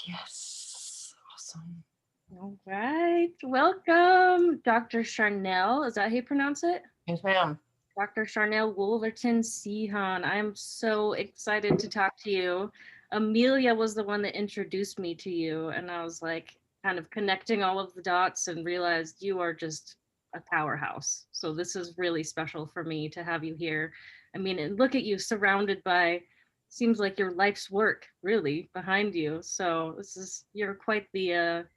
Yes. Awesome. All right. Welcome, Dr. Sharnael. Is that how you pronounce it? Yes, ma'am. Dr. Sharnael Wolverton Sehan. I am so excited to talk to you. Amelia was the one that introduced me to you, and I was like kind of connecting all of the dots and realized you are just a powerhouse. So this is really special for me to have you here. I mean, and look at you surrounded by seems like your life's work really behind you. So this is you're quite the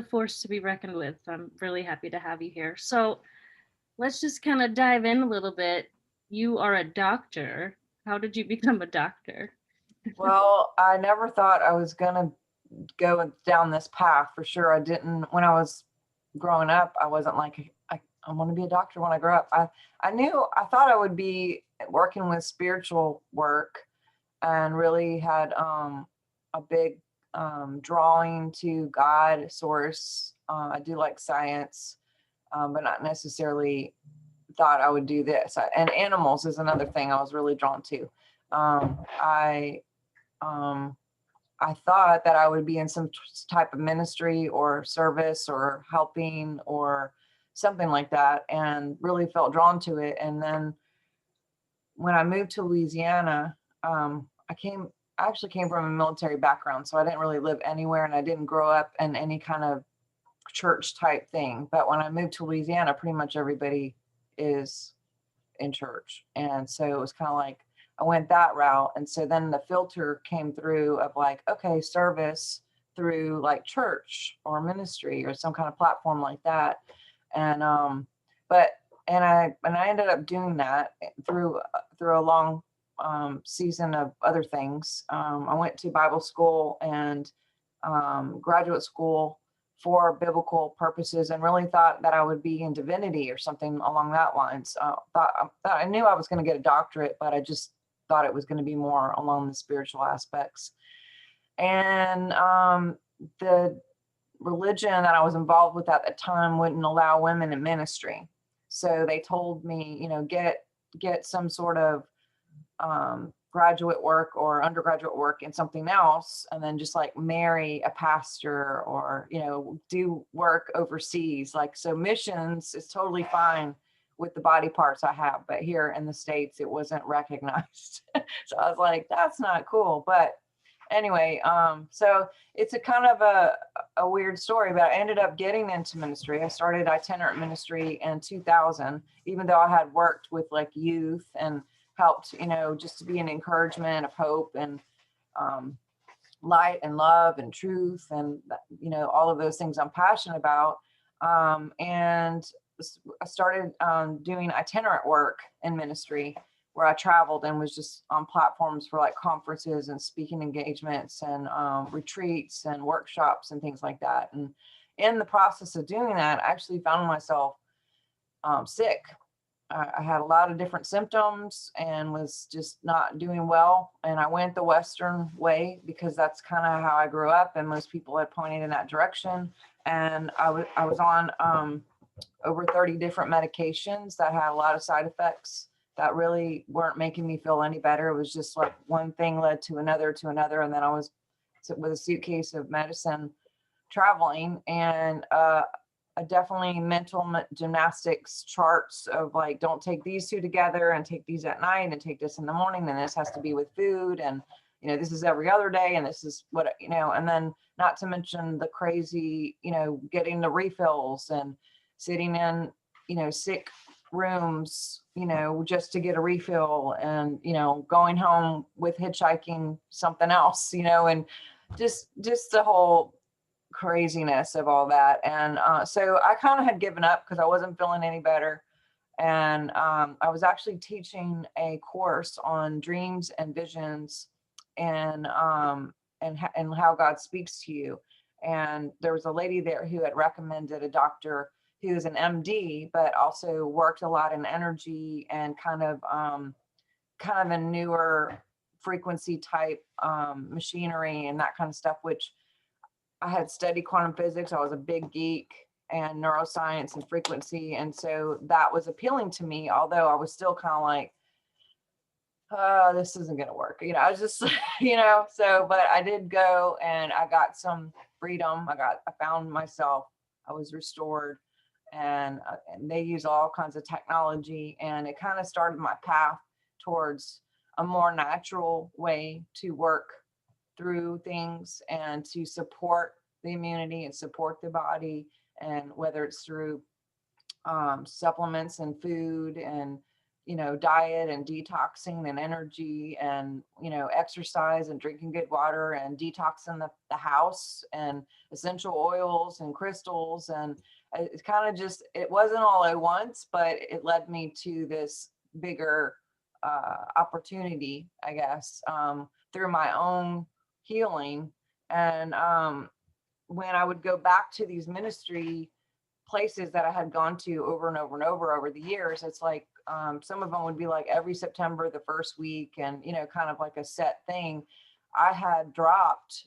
force to be reckoned with. I'm really happy to have you here. So let's just kind of dive in a little bit. You are a doctor. How did you become a doctor? Well, I never thought I was going to go down this path for sure. I didn't, when I was growing up, I wasn't like, I want to be a doctor when I grow up. I thought I would be working with spiritual work and really had a big drawing to God, source. I do like science, but not necessarily thought I would do this. And animals is another thing I was really drawn to. Um, I um, I thought that I would be in some type of ministry or service or helping or something like that, and really felt drawn to it. And then when I moved to Louisiana, I actually came from a military background, so I didn't really live anywhere, and I didn't grow up in any kind of church type thing. But when I moved to Louisiana, pretty much everybody is in church. And so it was kind of like I went that route. And so then the filter came through of like, okay, service through like church or ministry or some kind of platform like that. And but and I ended up doing that through a long season of other things. I went to Bible school and graduate school for biblical purposes, and really thought that I would be in divinity or something along that lines. Thought I knew I was going to get a doctorate, but I just thought it was going to be more along the spiritual aspects. And the religion that I was involved with at the time wouldn't allow women in ministry. So they told me, get some sort of graduate work or undergraduate work in something else, and then just like marry a pastor or do work overseas. Like, so missions is totally fine with the body parts I have, but here in the States it wasn't recognized. So I was like, that's not cool. But anyway, so it's a kind of a weird story, but I ended up getting into ministry. I started itinerant ministry in 2000, even though I had worked with like youth and helped, just to be an encouragement of hope and light and love and truth and, all of those things I'm passionate about. And I started doing itinerant work in ministry, where I traveled and was just on platforms for like conferences and speaking engagements and retreats and workshops and things like that. And in the process of doing that, I actually found myself sick. I had a lot of different symptoms and was just not doing well. And I went the Western way because that's kind of how I grew up, and most people had pointed in that direction. And I was on over 30 different medications that had a lot of side effects that really weren't making me feel any better. It was just like one thing led to another. And then I was with a suitcase of medicine traveling, and definitely mental gymnastics charts of like, don't take these two together and take these at night and take this in the morning. And this has to be with food. And, this is every other day. And this is what, and then not to mention the crazy, getting the refills and sitting in, sick rooms, just to get a refill, and, going home with hitchhiking something else, and just the whole craziness of all that. And so I kind of had given up because I wasn't feeling any better. And I was actually teaching a course on dreams and visions and how God speaks to you. And there was a lady there who had recommended a doctor who is an MD, but also worked a lot in energy and kind of a newer frequency type machinery and that kind of stuff, which I had studied quantum physics. I was a big geek and neuroscience and frequency. And so that was appealing to me, although I was still kind of like, oh, this isn't going to work. You know, I was just, you know, so, but I did go and I got some freedom. I found myself, I was restored, and they use all kinds of technology, and it kind of started my path towards a more natural way to work through things and to support the immunity and support the body. And whether it's through supplements and food and, you know, diet and detoxing and energy and, you know, exercise and drinking good water and detoxing the house and essential oils and crystals. And it's kind of just, it wasn't all at once, but it led me to this bigger opportunity, I guess, through my own healing. And when I would go back to these ministry places that I had gone to over and over and over the years, it's like some of them would be like every September, the first week, and, you know, kind of like a set thing. I had dropped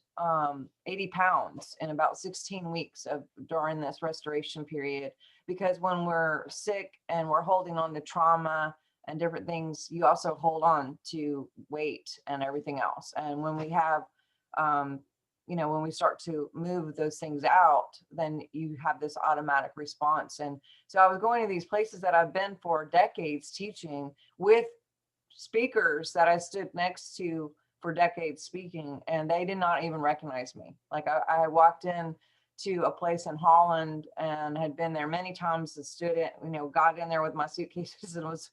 80 pounds in about 16 weeks of during this restoration period, because when we're sick and we're holding on to trauma and different things, you also hold on to weight and everything else. And when we have you know, when we start to move those things out, then you have this automatic response. And so I was going to these places that I've been for decades teaching with speakers that I stood next to for decades speaking, and they did not even recognize me. Like I walked in to a place in Holland and had been there many times and stood in, you know, got in there with my suitcases and was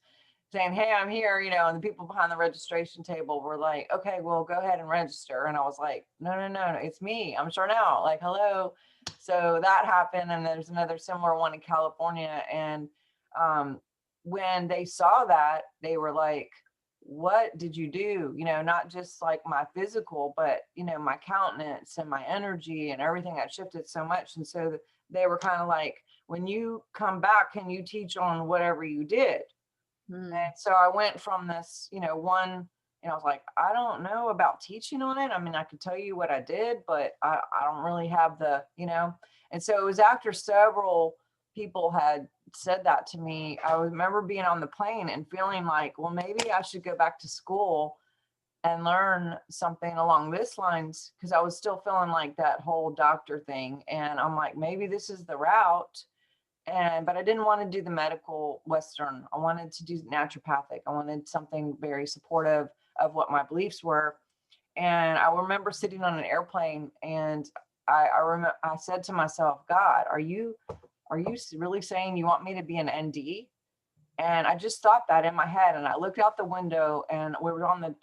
saying, hey, I'm here, you know, and the people behind the registration table were like, okay, well, go ahead and register. And I was like, no, it's me. I'm Sharnael. Like, hello. So that happened. And there's another similar one in California. And when they saw that, they were like, what did you do? You know, not just like my physical, but, you know, my countenance and my energy and everything had shifted so much. And so they were kind of like, when you come back, can you teach on whatever you did? And so I went from this, you know, I was like, I don't know about teaching on it. I mean, I could tell you what I did, but I don't really have the, you know. And so it was after several people had said that to me. I remember being on the plane and feeling like, well, maybe I should go back to school and learn something along this lines, because I was still feeling like that whole doctor thing. And I'm like, maybe this is the route. But I didn't want to do the medical Western. I wanted to do naturopathic. I wanted something very supportive of what my beliefs were. And I remember sitting on an airplane, and I said to myself, God, are you really saying you want me to be an ND? And I just thought that in my head, and I looked out the window, and we were on the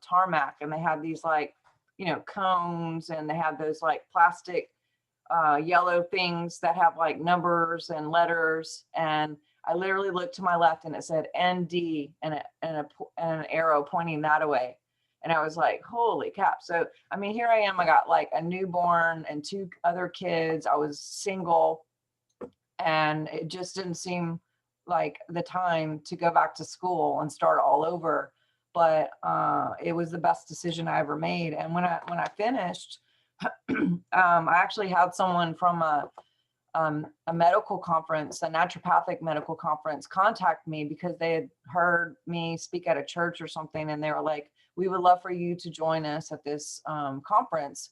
tarmac, and they had these, like, you know, cones, and they had those like plastic yellow things that have like numbers and letters. And I literally looked to my left and it said ND and an arrow pointing that away. And I was like, holy cap. So, I mean, here I am. I got like a newborn and two other kids. I was single, and it just didn't seem like the time to go back to school and start all over. But it was the best decision I ever made. And when I finished, I actually had someone from a medical conference, a naturopathic medical conference, contact me because they had heard me speak at a church or something. And they were like, we would love for you to join us at this conference.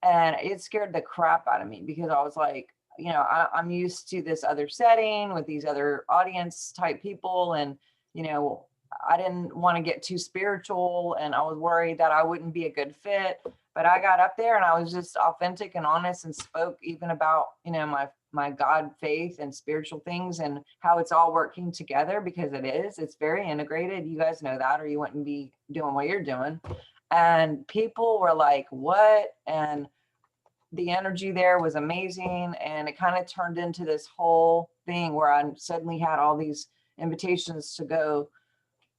And it scared the crap out of me, because I was like, you know, I'm used to this other setting with these other audience type people. And, you know, I didn't want to get too spiritual, and I was worried that I wouldn't be a good fit. But I got up there and I was just authentic and honest, and spoke even about, you know, my God faith and spiritual things and how it's all working together, because it's very integrated. You guys know that, or you wouldn't be doing what you're doing. And people were like, what? And the energy there was amazing. And it kind of turned into this whole thing where I suddenly had all these invitations to go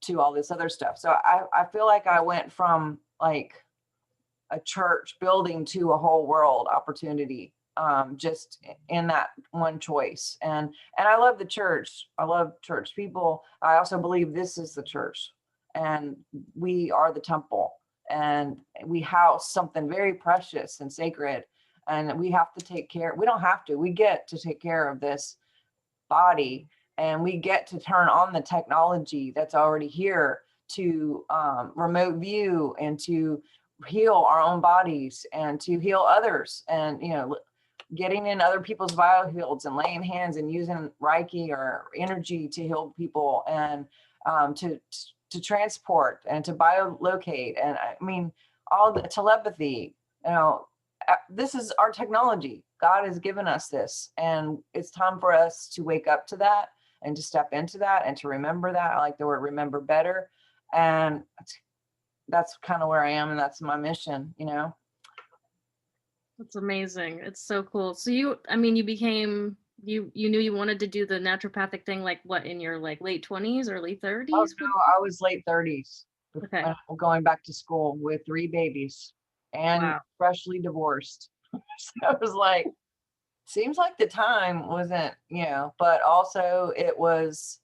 to all this other stuff. So I feel like I went from like a church building to a whole world opportunity, just in that one choice. And I love the church. I love church people. I also believe this is the church, and we are the temple, and we house something very precious and sacred. And we have to take care. We don't have to. We get to take care of this body, and we get to turn on the technology that's already here to remote view and to heal our own bodies and to heal others, and getting in other people's biofields and laying hands and using Reiki or energy to heal people, and to transport and to biolocate, and I mean all the telepathy. This is our technology. God has given us this, and it's time for us to wake up to that and to step into that and to remember that. I like the word remember better, and that's kind of where I am, and that's my mission. That's amazing. It's so cool. So you became, you knew you wanted to do the naturopathic thing, like what, in your like late 20s, early Oh 30s? no, I was late 30s, Okay. going back to school with 3 babies and Wow. freshly divorced. So I was like, seems like the time wasn't, but also it wasn't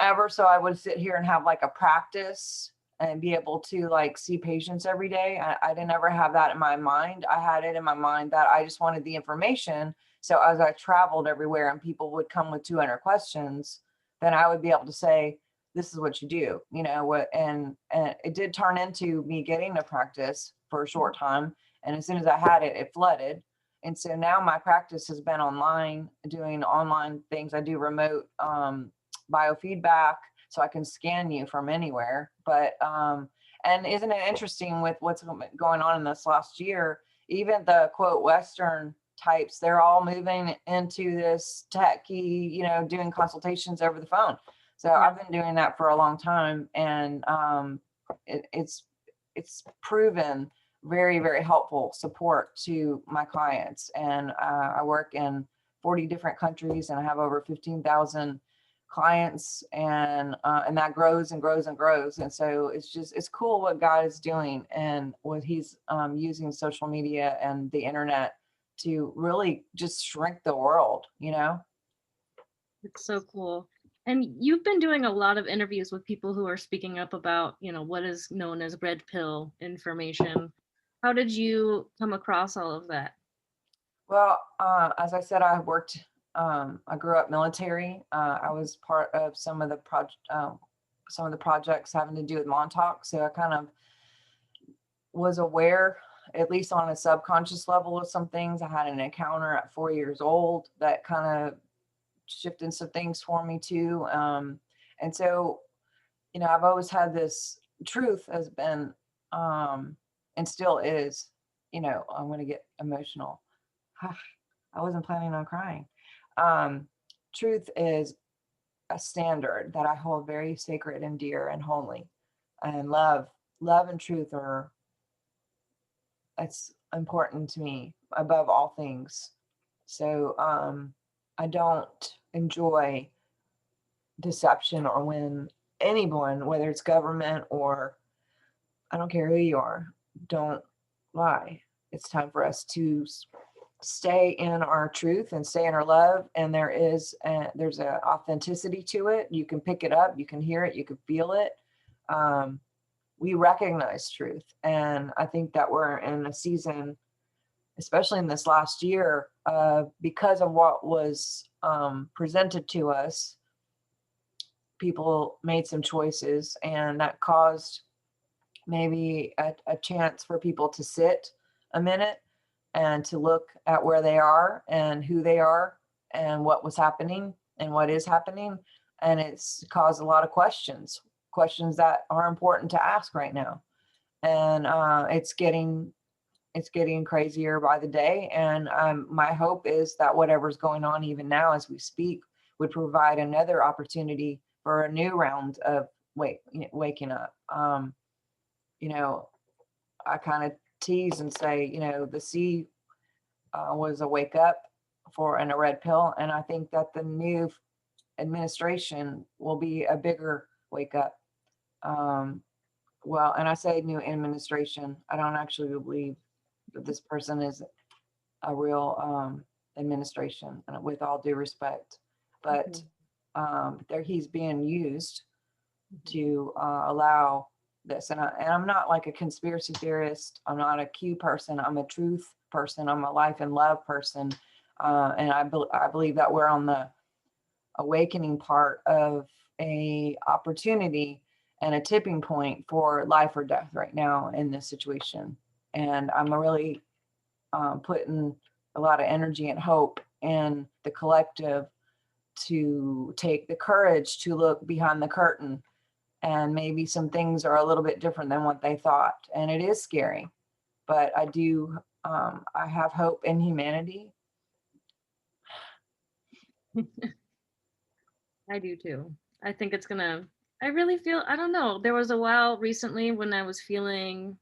ever so I would sit here and have like a practice and be able to like see patients every day. I didn't ever have that in my mind. I had it in my mind that I just wanted the information. So as I traveled everywhere and people would come with 200 questions, then I would be able to say, this is what you do, and it did turn into me getting a practice for a short time. And as soon as I had it, it flooded. And so now my practice has been online, doing online things. I do remote biofeedback, so I can scan you from anywhere. But and isn't it interesting with what's going on in this last year? Even the quote Western types, they're all moving into this techy, doing consultations over the phone. So Yeah. I've been doing that for a long time, and it's proven very, very helpful support to my clients. And I work in 40 different countries, and I have over 15,000 clients, and that grows and grows and grows. And so it's cool what God is doing, and what he's using social media and the internet to really just shrink the world. It's so cool. And you've been doing a lot of interviews with people who are speaking up about, what is known as red pill information. How did you come across all of that? Well, as I said, I grew up military. I was part of some of the projects having to do with Montauk. So I kind of was aware, at least on a subconscious level, of some things. I had an encounter at 4 years old that kind of shifted some things for me too. And so, I've always had this truth has been, and still is, I'm going to get emotional. I wasn't planning on crying. Truth is a standard that I hold very sacred and dear and holy, and love and truth it's important to me above all things. So I don't enjoy deception, or when anyone, whether it's government or I don't care who you are, don't lie. It's time for us to stay in our truth and stay in our love. And there's an authenticity to it. You can pick it up, you can hear it, you can feel it. We recognize truth. And I think that we're in a season, especially in this last year, because of what was presented to us, people made some choices, and that caused maybe a chance for people to sit a minute and to look at where they are and who they are and what was happening and what is happening. And it's caused a lot of questions that are important to ask right now. And it's getting crazier by the day. And my hope is that whatever's going on even now as we speak would provide another opportunity for a new round of waking up. I kind of tease and say, the sea was a wake up and a red pill. And I think that the new administration will be a bigger wake up. Well, and I say new administration, I don't actually believe that this person is a real administration, and with all due respect, but he's being used to allow this. And I'm not like a conspiracy theorist. I'm not a Q person. I'm a truth person. I'm a life and love person. And I believe that we're on the awakening part of a opportunity and a tipping point for life or death right now in this situation. And I'm really putting a lot of energy and hope in the collective to take the courage to look behind the curtain, and maybe some things are a little bit different than what they thought. And it is scary, but I have hope in humanity. I do too. I think it's gonna, I really feel, I don't know. There was a while recently when I was feeling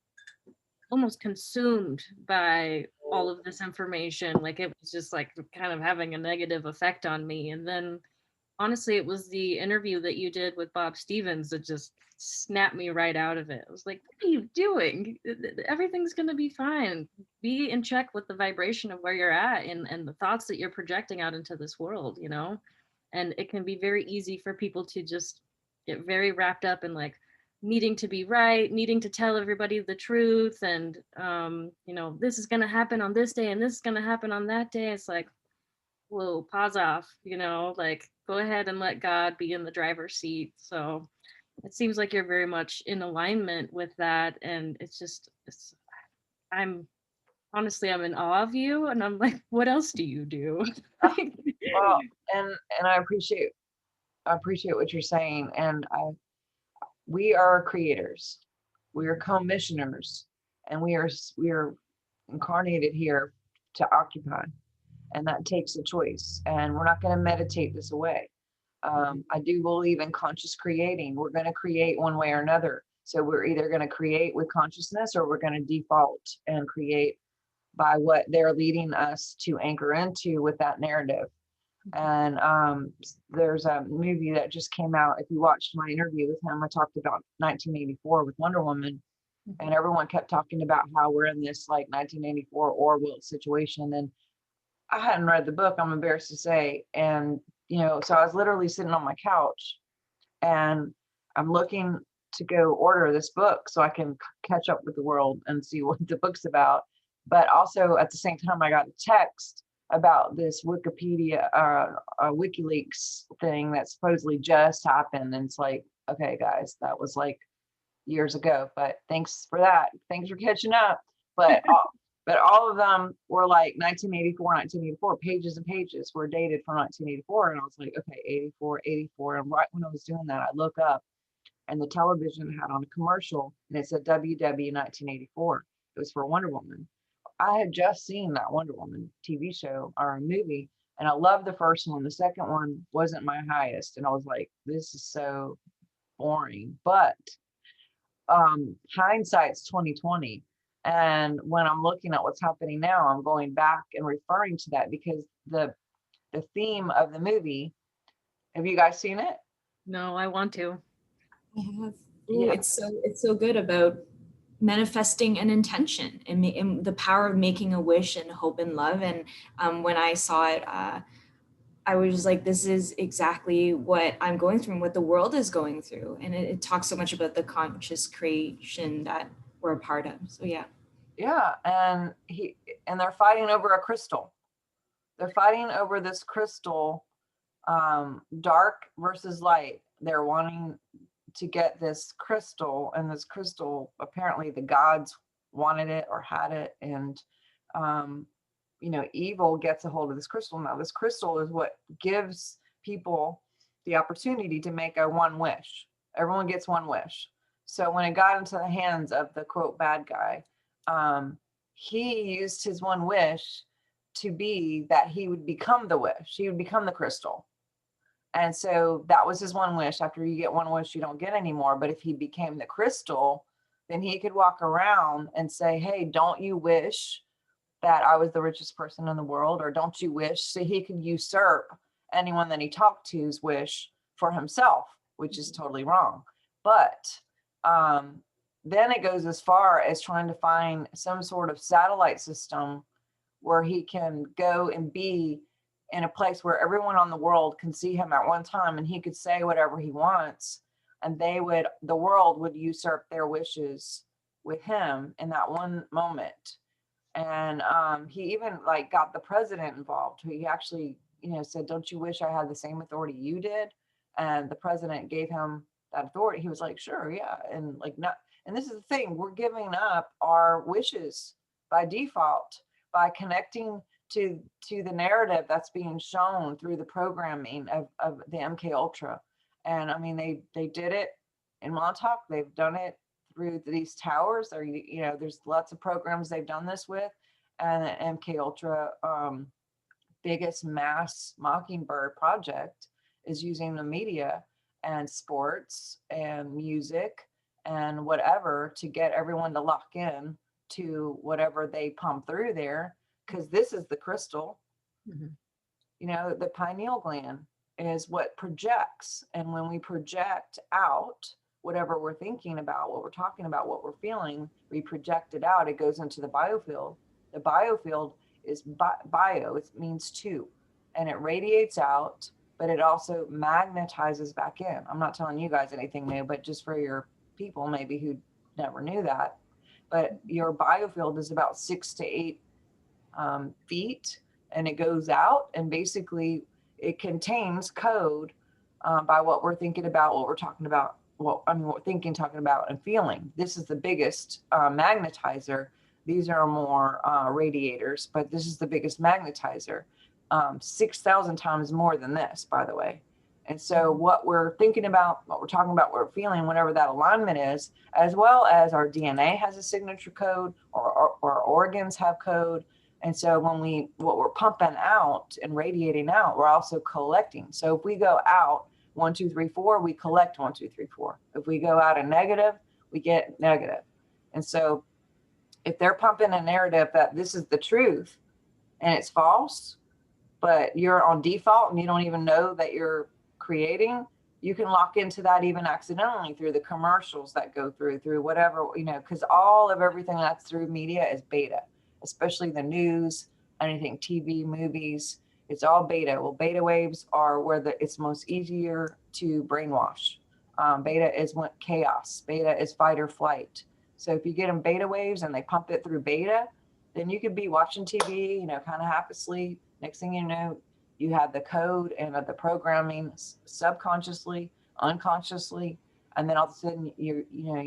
almost consumed by all of this information. Like it was just like kind of having a negative effect on me. And then honestly, it was the interview that you did with Bob Stevens that just snapped me right out of it. I was like, what are you doing? Everything's going to be fine. Be in check with the vibration of where you're at and the thoughts that you're projecting out into this world, you know? And it can be very easy for people to just get very wrapped up in like needing to be right, needing to tell everybody the truth. And, you know, this is going to happen on this day and this is going to happen on that day. It's like, whoa, pause off, you know, like go ahead and let God be in the driver's seat. So it seems like you're very much in alignment with that. And it's just, I'm honestly, I'm in awe of you. And I'm like, what else do you do? Well, and I appreciate what you're saying. And we are creators, we are commissioners, and we are incarnated here to occupy, and that takes a choice. And we're not going to meditate this away. I do believe in conscious creating. We're going to create one way or another. So we're either going to create with consciousness, or we're going to default and create by what they're leading us to anchor into with that narrative. And there's a movie that just came out. If you watched my interview with him, I talked about 1984 with Wonder Woman, and everyone kept talking about how we're in this like 1984 Orwell situation. And I hadn't read the book, I'm embarrassed to say. And, you know, so I was literally sitting on my couch, and I'm looking to go order this book so I can catch up with the world and see what the book's about. But also at the same time, I got a text about this Wikipedia, WikiLeaks thing that supposedly just happened. And it's like, okay, guys, that was like years ago, but thanks for that. Thanks for catching up. But all of them were like 1984, pages and pages were dated from 1984. And I was like, okay, 84, 84. And right when I was doing that, I look up, and the television had on a commercial, and it said WW 1984. It was for Wonder Woman. I had just seen that Wonder Woman TV show or a movie, and I loved the first one. The second one wasn't my highest. And I was like, this is so boring. But hindsight's 2020. And when I'm looking at what's happening now, I'm going back and referring to that, because the theme of the movie, have you guys seen it? No, I want to. I have. Ooh, Yeah. it's so good about manifesting an intention and the power of making a wish and hope and love. And when I saw it, I was just like, this is exactly what I'm going through and what the world is going through. And it talks so much about the conscious creation that we're a part of. So yeah. Yeah. And they're fighting over a crystal. They're fighting over this crystal, dark versus light. They're wanting to get this crystal, and this crystal, apparently the gods wanted it or had it. And you know, evil gets a hold of this crystal. Now this crystal is what gives people the opportunity to make a one wish. Everyone gets one wish. So when it got into the hands of the quote bad guy, he used his one wish to be that he would become the wish, he would become the crystal. And so that was his one wish. After you get one wish, you don't get any more. But if he became the crystal, then he could walk around and say, hey, don't you wish that I was the richest person in the world? Or don't you wish? So he could usurp anyone that he talked to's wish for himself, which is totally wrong. But then it goes as far as trying to find some sort of satellite system where he can go and be in a place where everyone on the world can see him at one time, and he could say whatever he wants, and the world would usurp their wishes with him in that one moment. And he even like got the president involved. He actually, you know, said, don't you wish I had the same authority you did? And the president gave him that authority. He was like, sure, yeah. And like, not, and this is the thing, we're giving up our wishes by default by connecting to the narrative that's being shown through the programming of the MK Ultra. And I mean, they did it in Montauk. They've done it through these towers. Or, you know, there's lots of programs they've done this with. And the MK Ultra biggest mass mockingbird project is using the media and sports and music and whatever to get everyone to lock in to whatever they pump through there, because this is the crystal. Mhm. You know, the pineal gland is what projects, and when we project out whatever we're thinking about, what we're talking about, what we're feeling, we project it out, it goes into the biofield. The biofield is bio, it means two, and it radiates out, but it also magnetizes back in. I'm not telling you guys anything new, but just for your people maybe who never knew that. But your biofield is about 6 to 8 feet, and it goes out, and basically it contains code by what we're thinking about, what we're talking about, what we're thinking, talking about, and feeling. This is the biggest magnetizer. These are more radiators, but this is the biggest magnetizer. 6,000 times more than this, by the way. And so what we're thinking about, what we're talking about, what we're feeling, whatever that alignment is, as well as our DNA has a signature code, or our organs have code. And so when what we're pumping out and radiating out, we're also collecting. So if we go out 1, 2, 3, 4, we collect 1, 2, 3, 4. If we go out a negative, we get negative. And so if they're pumping a narrative that this is the truth and it's false, but you're on default and you don't even know that you're creating, you can lock into that even accidentally through the commercials that go through whatever, you know, because all of everything that's through media is beta, especially the news, anything, TV, movies, it's all beta. Well, beta waves are where it's most easier to brainwash. Beta is chaos. Beta is fight or flight. So if you get them beta waves and they pump it through beta, then you could be watching TV, you know, kind of half asleep. Next thing you know, you have the code and the programming subconsciously, unconsciously, and then all of a sudden you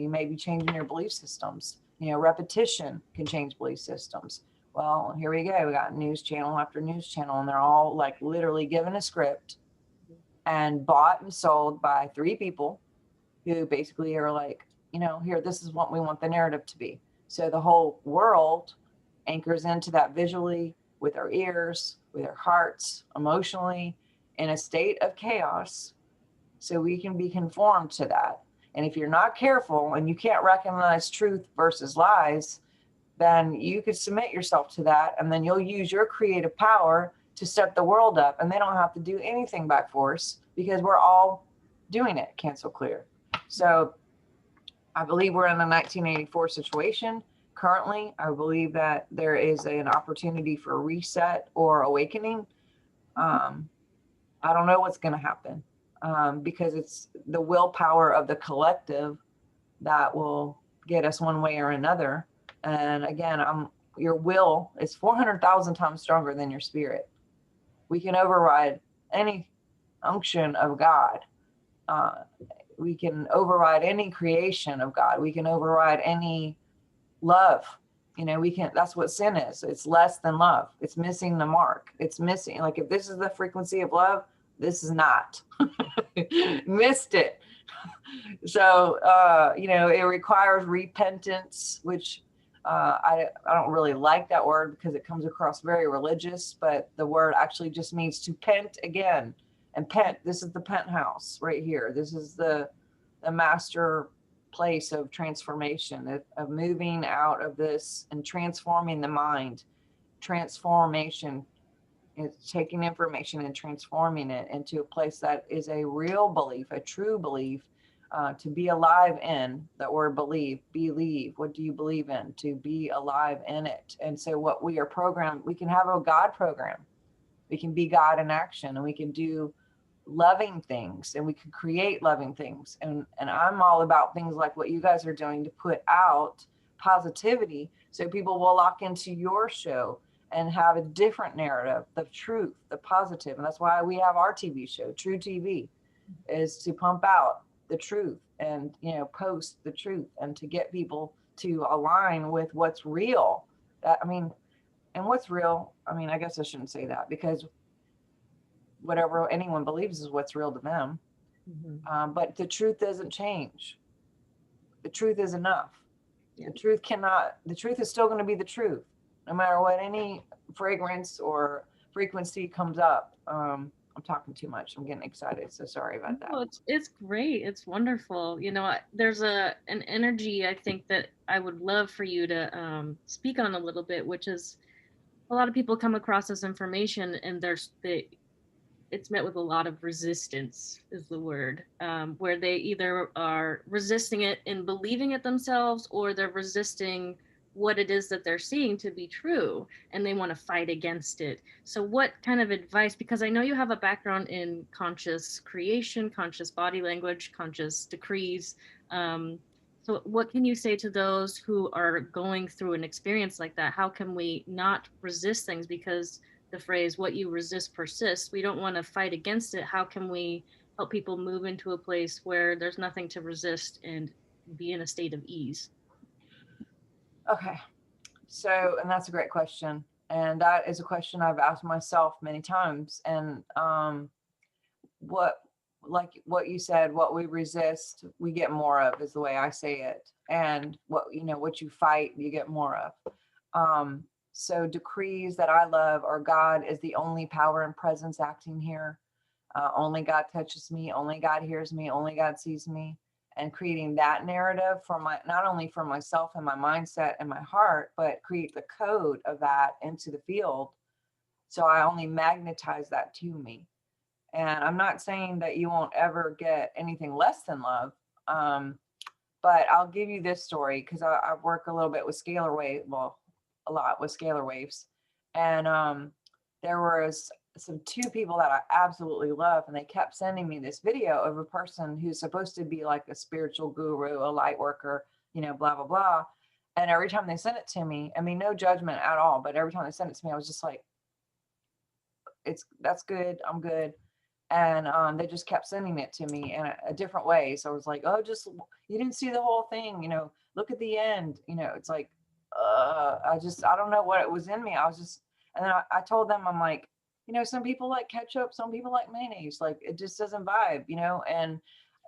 may be changing your belief systems. You know, repetition can change belief systems. Well, here we go. We got news channel after news channel, and they're all like literally given a script and bought and sold by 3 people who basically are like, you know, here, this is what we want the narrative to be. So the whole world anchors into that visually, with our ears, with our hearts, emotionally, in a state of chaos, so we can be conformed to that. And if you're not careful and you can't recognize truth versus lies, then you could submit yourself to that, and then you'll use your creative power to set the world up, and they don't have to do anything by force because we're all doing it, cancel clear. So I believe we're in a 1984 situation. Currently, I believe that there is an opportunity for reset or awakening. I don't know what's going to happen because it's the willpower of the collective that will get us one way or another. And again, your will is 400,000 times stronger than your spirit. We can override any unction of God. We can override any creation of God. We can override any love. You know, that's what sin is. It's less than love. It's missing the mark. It's missing, like, if this is the frequency of love, this is not. Missed it. So, you know, it requires repentance, which I don't really like that word because it comes across very religious, but the word actually just means to pent again. And pent, this is the penthouse right here. This is the master place of transformation, of moving out of this and transforming the mind. Transformation is taking information and transforming it into a place that is a real belief, a true belief, to be alive in. That word believe. What do you believe in? To be alive in it. And so what we are programmed, we can have a God program. We can be God in action, and we can do loving things, and we can create loving things. And I'm all about things like what you guys are doing to put out positivity so people will lock into your show and have a different narrative, the truth, the positive. And that's why we have our TV show, True TV, is to pump out the truth and, post the truth and to get people to align with what's real. And what's real, I guess I shouldn't say that, because whatever anyone believes is what's real to them. But the truth doesn't change. The truth is enough. Yeah. The truth is still going to be the truth, no matter what any fragrance or frequency comes up. I'm talking too much. I'm getting excited. So sorry about that. No, it's great. It's wonderful. There's an energy I think that I would love for you to speak on a little bit, which is a lot of people come across this information and it's met with a lot of resistance is the word, where they either are resisting it in believing it themselves, or they're resisting what it is that they're seeing to be true, and they want to fight against it. So what kind of advice, because I know you have a background in conscious creation, conscious body language, conscious decrees. So what can you say to those who are going through an experience like that? How can we not resist things? Because the phrase, what you resist persists, we don't want to fight against it. How can we help people move into a place where there's nothing to resist and be in a state of ease? Okay. So, and that's a great question. And that is a question I've asked myself many times. And like what you said, what we resist, we get more of, is the way I say it. And what you fight, you get more of. So decrees that I love are: God is the only power and presence acting here. Only God touches me. Only God hears me. Only God sees me. And creating that narrative not only for myself and my mindset and my heart, but create the code of that into the field. So I only magnetize that to me. And I'm not saying that you won't ever get anything less than love. But I'll give you this story because I work a little bit with scalar wave, well, a lot with scalar waves. And there was two people that I absolutely love, and they kept sending me this video of a person who's supposed to be like a spiritual guru, a light worker, blah, blah, blah. And every time they sent it to me, no judgment at all, but every time they sent it to me, I was just like, that's good. I'm good. And they just kept sending it to me in a different way. So I was like, oh, you didn't see the whole thing, look at the end, it's like, I don't know what it was in me. And then I told them, I'm like, some people like ketchup, some people like mayonnaise, like it just doesn't vibe, and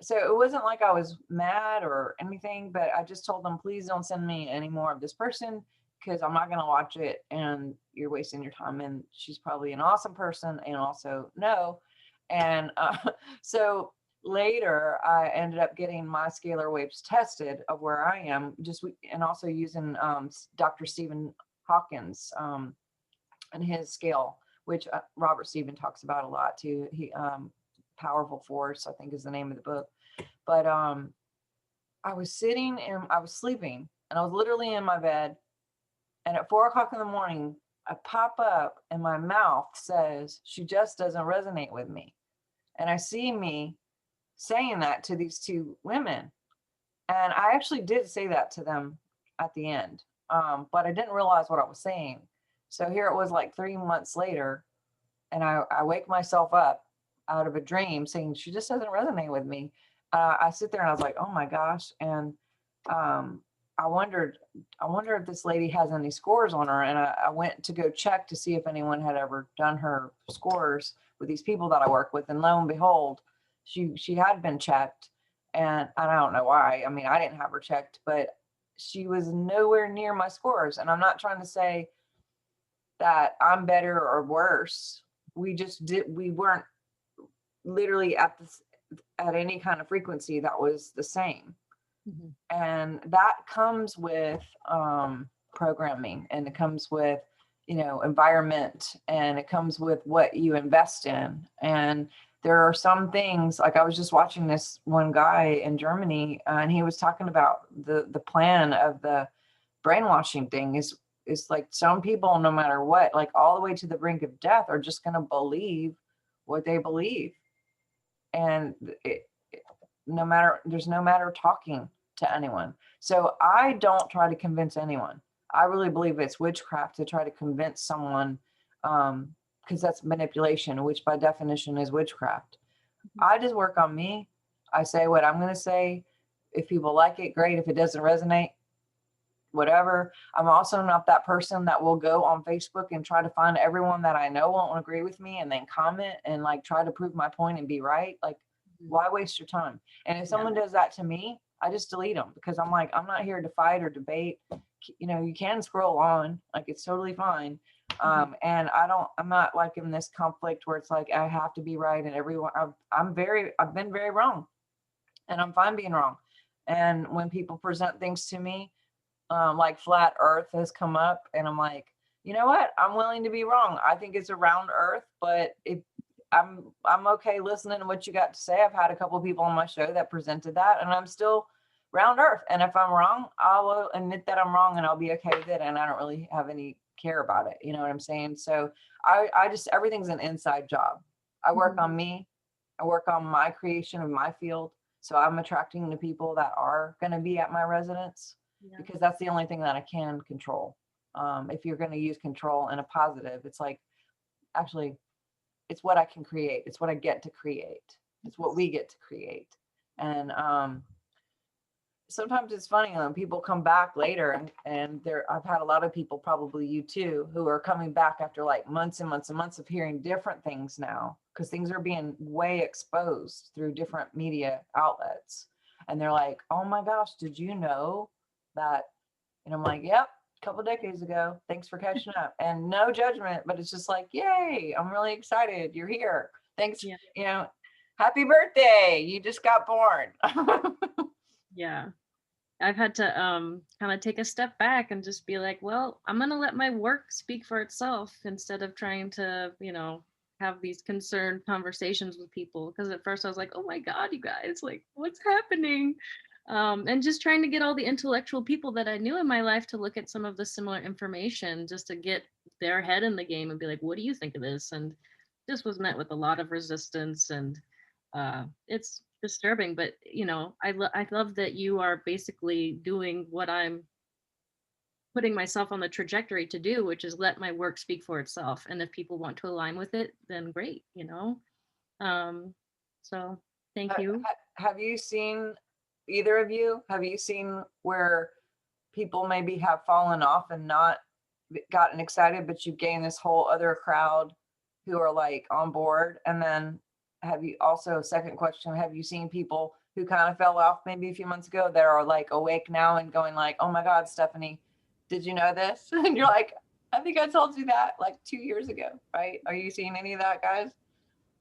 so it wasn't like I was mad or anything, but I just told them, please don't send me any more of this person, because I'm not going to watch it and you're wasting your time. And she's probably an awesome person, and also no. And so later I ended up getting my scalar waves tested of where I am, and also using Dr. Stephen Hawkins and his scale, which Robert Stephen talks about a lot too. He Powerful Force, I think, is the name of the book. But I was sleeping, and I was literally in my bed, and at 4:00 in the morning, I pop up and my mouth says, she just doesn't resonate with me. And I see me saying that to these two women. And I actually did say that to them at the end, but I didn't realize what I was saying. So here it was like 3 months later, and I wake myself up out of a dream saying, she just doesn't resonate with me. I sit there and I was like, oh my gosh. And I wondered if this lady has any scores on her. And I went to go check to see if anyone had ever done her scores with these people that I work with. And lo and behold, she had been checked. And I don't know why. I didn't have her checked, but she was nowhere near my scores. And I'm not trying to say that I'm better or worse. We weren't literally at any kind of frequency that was the same. Mm-hmm. And that comes with programming, and it comes with, environment, and it comes with what you invest in. And there are some things, like I was just watching this one guy in Germany, and he was talking about the plan of the brainwashing thing is like, some people, no matter what, like all the way to the brink of death, are just going to believe what they believe. And there's no matter talking to anyone. So I don't try to convince anyone. I really believe it's witchcraft to try to convince someone, because that's manipulation, which by definition is witchcraft. I just work on me. I say what I'm going to say. If people like it, great. If it doesn't resonate, whatever. I'm also not that person that will go on Facebook and try to find everyone that I know won't agree with me and then comment and like try to prove my point and be right. Like, why waste your time? And if someone does that to me, I just delete them, because I'm like, I'm not here to fight or debate. You know, you can scroll on, like, it's totally fine. And I'm not like in this conflict where it's like I have to be right and everyone. I've been very wrong, and I'm fine being wrong. And when people present things to me, like flat Earth has come up, and I'm like, you know what? I'm willing to be wrong. I think it's a round Earth, but if I'm okay listening to what you got to say. I've had a couple of people on my show that presented that, and I'm still round Earth. And if I'm wrong, I will admit that I'm wrong, and I'll be okay with it. And I don't really have any care about it. You know what I'm saying? So I just, everything's an inside job. I work on me. I work on my creation of my field. So I'm attracting the people that are going to be at my residence, because that's the only thing that I can control. If you're going to use control in a positive, it's like, actually, it's what I can create. It's what I get to create. It's what we get to create. And sometimes it's funny when people come back later, and I've had a lot of people, probably you too, who are coming back after like months and months and months of hearing different things now, because things are being way exposed through different media outlets. And they're like, oh my gosh, did you know that? And I'm like, yep, a couple decades ago. Thanks for catching up. And no judgment, but it's just like, yay, I'm really excited you're here. Thanks. You know, happy birthday. You just got born. Yeah. I've had to kind of take a step back and just be like, well, I'm going to let my work speak for itself instead of trying to, you know, have these concerned conversations with people. Because at first I was like, oh my God, you guys, like, what's happening? And just trying to get all the intellectual people that I knew in my life to look at some of the similar information, just to get their head in the game and be like, what do you think of this? And this was met with a lot of resistance, and it's disturbing. But you know, I love that you are basically doing what I'm putting myself on the trajectory to do, which is let my work speak for itself. And if people want to align with it, then great, you know. So thank you. Have you seen, either of you, have you seen where people maybe have fallen off and not gotten excited, but you gain this whole other crowd who are like on board? And then have you also, second question, have you seen people who kind of fell off maybe a few months ago that are like awake now and going like, oh my God, Stephanie, did you know this? And you're like, I think I told you that like 2 years ago, right? Are you seeing any of that, guys?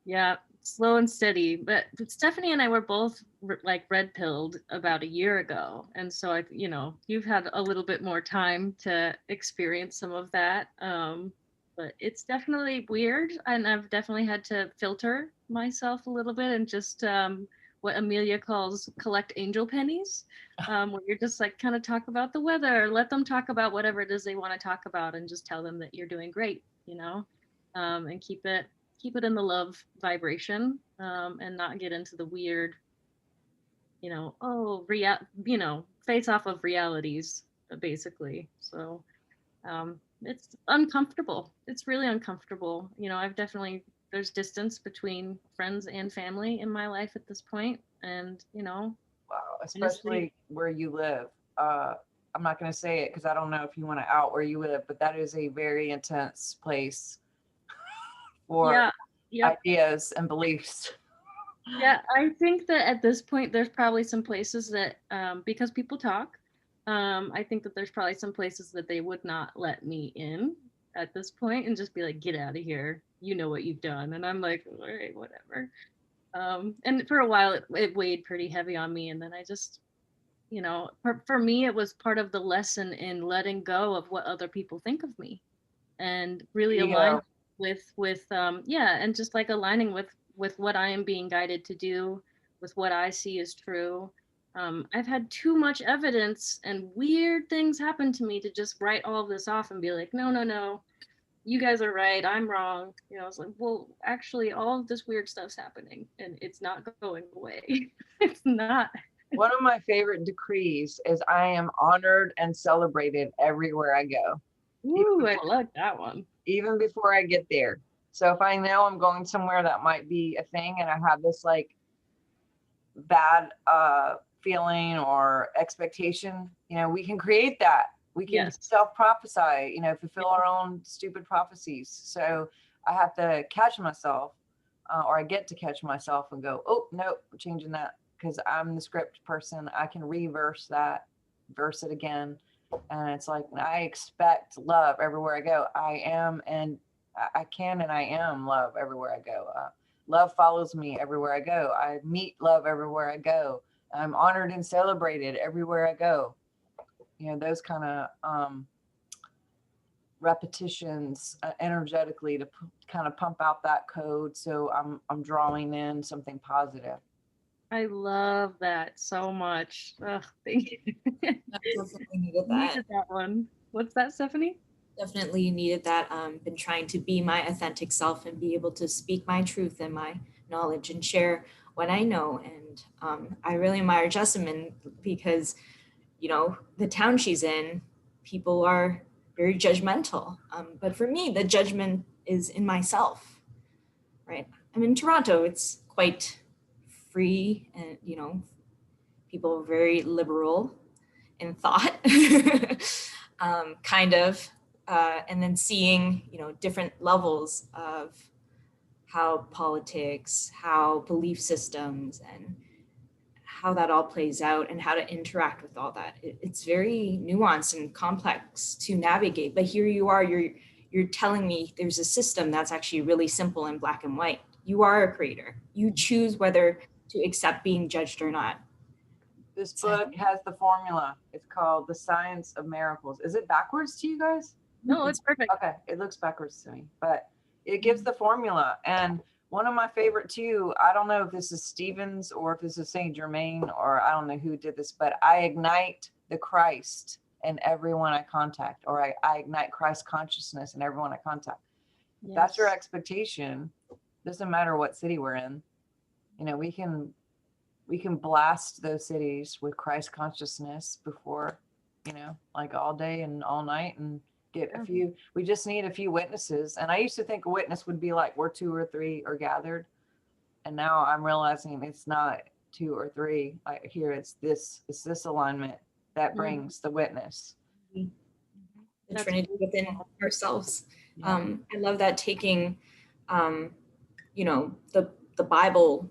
Yeah, slow and steady. But Stephanie and I were both like red pilled about a year ago. And so I, you know, you've had a little bit more time to experience some of that. But it's definitely weird. And I've definitely had to filter myself a little bit and just what Amelia calls collect angel pennies, where you're just like kind of talk about the weather, let them talk about whatever it is they want to talk about, and just tell them that you're doing great, you know, and keep it in the love vibration, and not get into the weird, you know, face off of realities, basically. So it's uncomfortable. It's really uncomfortable. You know, there's distance between friends and family in my life at this point. And, you know. Wow, especially where you live. I'm not going to say it because I don't know if you want to out where you live, but that is a very intense place for ideas and beliefs. Yeah, I think that at this point, there's probably some places that, because people talk, I think that there's probably some places that they would not let me in at this point and just be like, get out of here. You know what you've done. And I'm like, all right, whatever. And for a while, it weighed pretty heavy on me. And then I just, you know, for me, it was part of the lesson in letting go of what other people think of me, and really align with and just like aligning with what I am being guided to do, with what I see as true. I've had too much evidence and weird things happen to me to just write all of this off and be like, no, you guys are right, I'm wrong. You know, it's like, well, actually, all of this weird stuff's happening and it's not going away. It's not. One of my favorite decrees is I am honored and celebrated everywhere I go. Ooh, I like that one. Even before I get there. So if I know I'm going somewhere that might be a thing, and I have this like bad feeling or expectation, we can create that. We can Yes. self-prophesy, fulfill our own stupid prophecies. So I have to catch myself, or I get to catch myself and go, oh, no, I'm changing that, because I'm the script person. I can reverse that, verse it again. And it's like, I expect love everywhere I go. I am, and I can, and I am love everywhere I go. Love follows me everywhere I go. I meet love everywhere I go. I'm honored and celebrated everywhere I go. Those kind of repetitions energetically to kind of pump out that code. So I'm drawing in something positive. I love that so much. Ugh, thank you. Definitely needed that. Needed that one. What's that, Stephanie? Definitely needed that. Been trying to be my authentic self and be able to speak my truth and my knowledge and share what I know. And I really admire Jessyme because, the town she's in, people are very judgmental. But for me, the judgment is in myself, right? I'm in Toronto. It's quite free and, people are very liberal in thought, kind of. And then seeing, different levels of how politics, how belief systems, and how that all plays out and how to interact with all that. It's very nuanced and complex to navigate. But here you are, you're telling me there's a system that's actually really simple and black and white. You are a creator. You choose whether to accept being judged or not. This book has the formula. It's called The Science of Miracles. Is it backwards to you guys? No, it's perfect. Okay, it looks backwards to me, but it gives the formula. And one of my favorite too, I don't know if this is Stevens or if this is Saint Germain, or I don't know who did this, but I ignite the Christ in everyone I contact, or I ignite Christ consciousness in everyone I contact. Yes. That's your expectation. Doesn't matter what city we're in. We can blast those cities with Christ consciousness before, like all day and all night, and get a few. We just need a few witnesses. And I used to think a witness would be like where 2 or 3 are gathered, and now I'm realizing it's not 2 or 3. Here it's this alignment that brings the witness. The Trinity within ourselves. Yeah. I love that taking, the Bible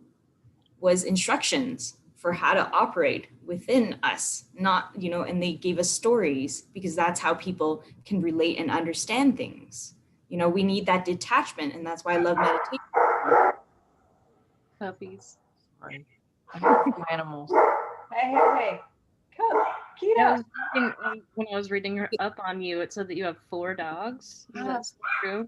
was instructions for how to operate within us, not, and they gave us stories because that's how people can relate and understand things. We need that detachment, and that's why I love meditation. Puppies. Right. I have animals. Hey. Come, Kita. When I was reading up on you, it said that you have 4 dogs. Is that true?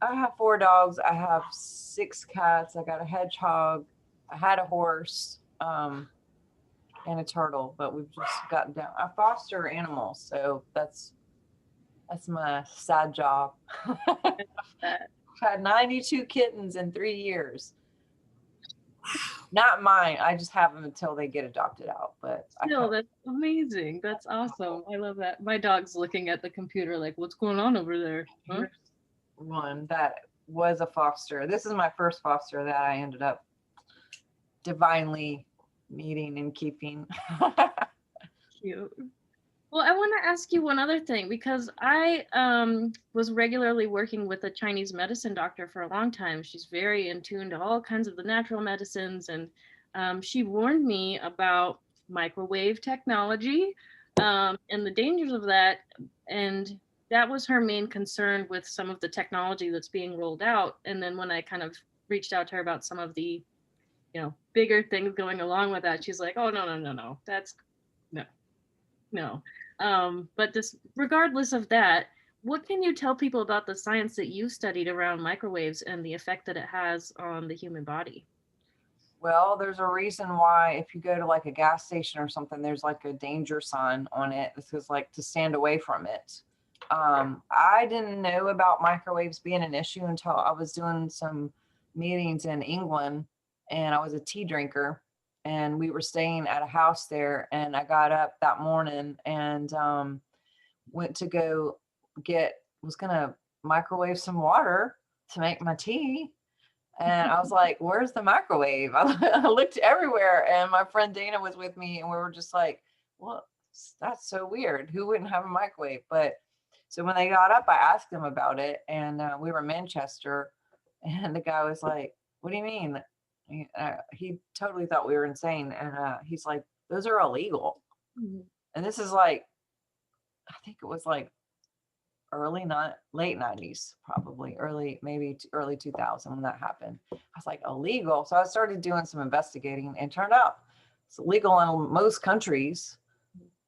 I have 4 dogs. I have 6 cats. I got a hedgehog. I had a horse, and a turtle, but we've just gotten down. I foster animals, so that's my sad job. I've had 92 kittens in 3 years. Not mine. I just have them until they get adopted out. But still, that's amazing. That's awesome. I love that. My dog's looking at the computer like, what's going on over there? Huh? One that was a foster. This is my first foster that I ended up divinely meeting and keeping. Cute. Well, I want to ask you one other thing, because I was regularly working with a Chinese medicine doctor for a long time. She's very in tune to all kinds of the natural medicines, and she warned me about microwave technology and the dangers of that. And that was her main concern with some of the technology that's being rolled out. And then when I kind of reached out to her about some of the, bigger things going along with that, she's like, oh, no, that's no. But regardless of that, what can you tell people about the science that you studied around microwaves and the effect that it has on the human body? Well, there's a reason why if you go to like a gas station or something, there's like a danger sign on it. This is like to stand away from it. I didn't know about microwaves being an issue until I was doing some meetings in England, and I was a tea drinker, and we were staying at a house there, and I got up that morning and went to go was gonna microwave some water to make my tea. And I was like, where's the microwave? I looked everywhere, and my friend Dana was with me, and we were just like, well, that's so weird. Who wouldn't have a microwave? But so when they got up, I asked them about it, and we were in Manchester, and the guy was like, what do you mean? He totally thought we were insane. And he's like, those are illegal. Mhm. And this is like, I think it was like late 90s, probably early 2000 when that happened. I was like, illegal. So I started doing some investigating, and turned out it's illegal in most countries.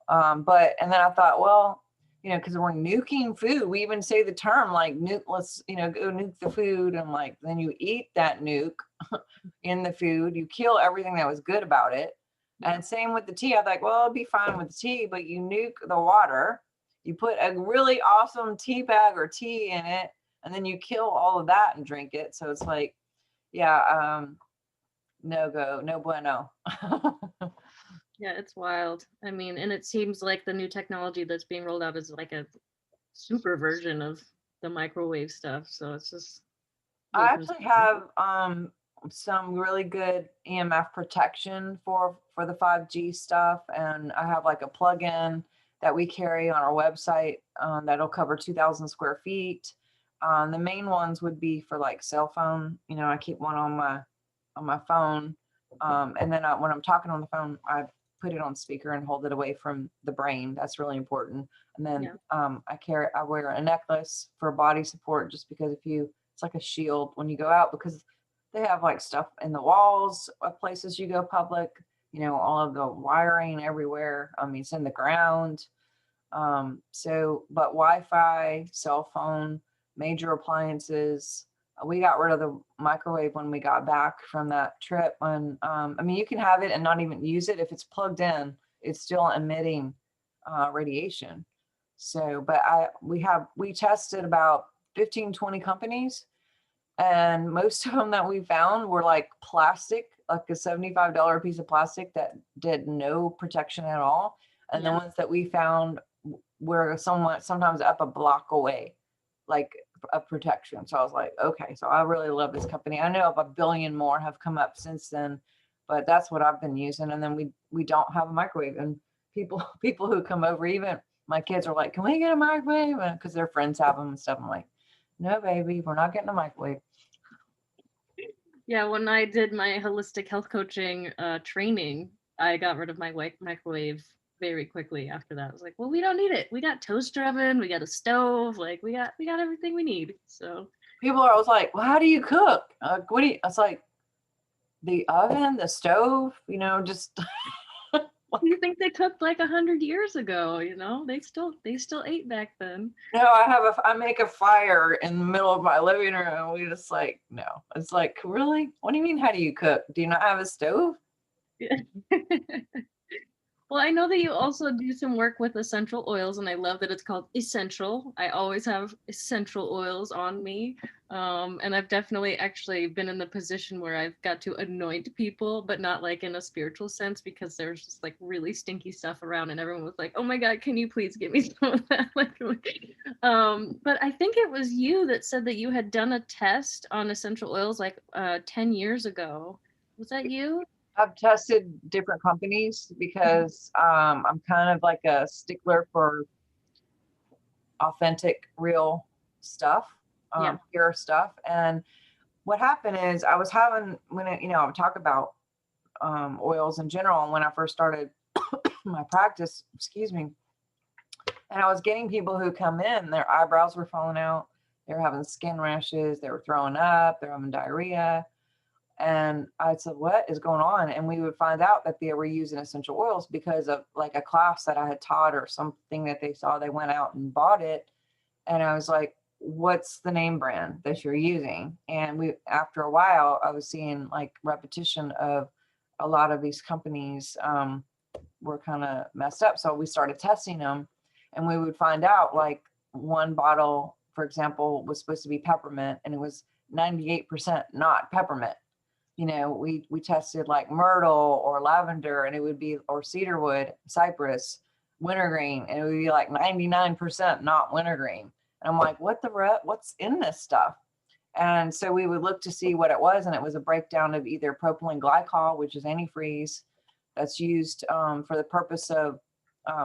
And then I thought, well, because we're nuking food. We even say the term like nuke, let's, go nuke the food. And like, then you eat that nuke in the food, you kill everything that was good about it. And same with the tea. I was like, well, it'd be fine with the tea, but you nuke the water. You put a really awesome tea bag or tea in it, and then you kill all of that and drink it. So it's like, yeah, no go, no bueno. Yeah, it's wild. I mean, and it seems like the new technology that's being rolled out is like a super version of the microwave stuff. So it's just. I actually have some really good EMF protection for the 5G stuff, and I have like a plug-in that we carry on our website that'll cover 2,000 square feet. The main ones would be for like cell phone. I keep one on my phone, and then when I'm talking on the phone, I put it on speaker and hold it away from the brain. That's really important. And then I wear a necklace for body support, just because it's like a shield when you go out, because they have like stuff in the walls of places you go public, all of the wiring everywhere. I mean, it's in the ground. But Wi-Fi, cell phone, major appliances, we got rid of the microwave when we got back from that trip. And I mean, you can have it and not even use it. If it's plugged in, it's still emitting radiation. So, but we tested about 15, 20 companies, and most of them that we found were like plastic, like a $75 piece of plastic that did no protection at all. And the ones that we found were sometimes up a block away, like a protection. So I was like, okay, so I really love this company. I know of a billion more have come up since then, but that's what I've been using. And then we don't have a microwave, and people who come over, even my kids are like, can we get a microwave? Because their friends have them and stuff. I'm like, no, baby, we're not getting a microwave. Yeah, when I did my holistic health coaching training, I got rid of my microwave very quickly after that. I was like, well, we don't need it. We got toaster oven, we got a stove, like we got everything we need. So people are always like, well, how do you cook? It's like the oven, the stove, just you think they cooked like 100 years ago, they still ate back then. No, I make a fire in the middle of my living room, and we just like, no. It's like, really? What do you mean, how do you cook? Do you not have a stove? Yeah. Well, I know that you also do some work with essential oils, and I love that it's called essential. I always have essential oils on me. And I've definitely actually been in the position where I've got to anoint people, but not like in a spiritual sense, because there's just like really stinky stuff around, and everyone was like, oh my God, can you please give me some of that? But I think it was you that said that you had done a test on essential oils like 10 years ago. Was that you? I've tested different companies because I'm kind of like a stickler for authentic, real stuff, pure stuff. And what happened is I was having, I would talk about oils in general. And when I first started my practice, and I was getting people who come in, their eyebrows were falling out, they were having skin rashes, they were throwing up, they're having diarrhea. And I said, what is going on? And we would find out that they were using essential oils because of like a class that I had taught or something that they saw. They went out and bought it. And I was like, what's the name brand that you're using? And after a while, I was seeing like repetition of a lot of these companies were kind of messed up. So we started testing them, and we would find out like one bottle, for example, was supposed to be peppermint, and it was 98% not peppermint. We tested like myrtle or lavender, and it would be, or cedarwood, cypress, wintergreen, and it would be like 99% not wintergreen. And I'm like, what's in this stuff? And so we would look to see what it was, and it was a breakdown of either propylene glycol, which is antifreeze, that's used for the purpose of